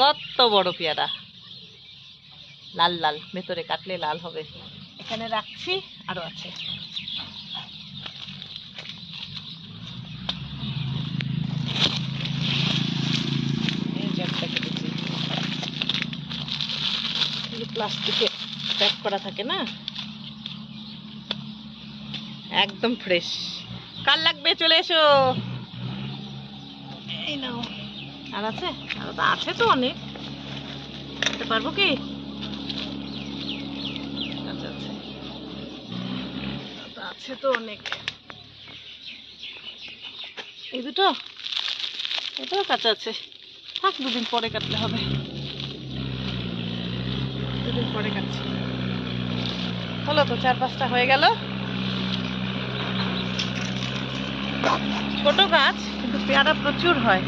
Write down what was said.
কত বড় পেয়ারা, লাল লাল, ভেতরে কাটলে লাল হবে। এখানে রাখছি, আরো আছে। প্লাস্টিকে প্যাক করা থাকে না, একদম ফ্রেশ। কার লাগবে চলে এসো। এই নাও। আর আছে? আর তো আছে তো অনেক, খেতে পারবো কি? আচ্ছা আচ্ছা, আছে তো অনেক। এই দুটো, এটাও কাঁচা আছে, থাক, দুদিন পরে কাটলে হবে। দুদিন পরে কাটছি। হলো তো, 4-5টা হয়ে গেল। ছোট গাছ কিন্তু পেয়ারা প্রচুর হয়।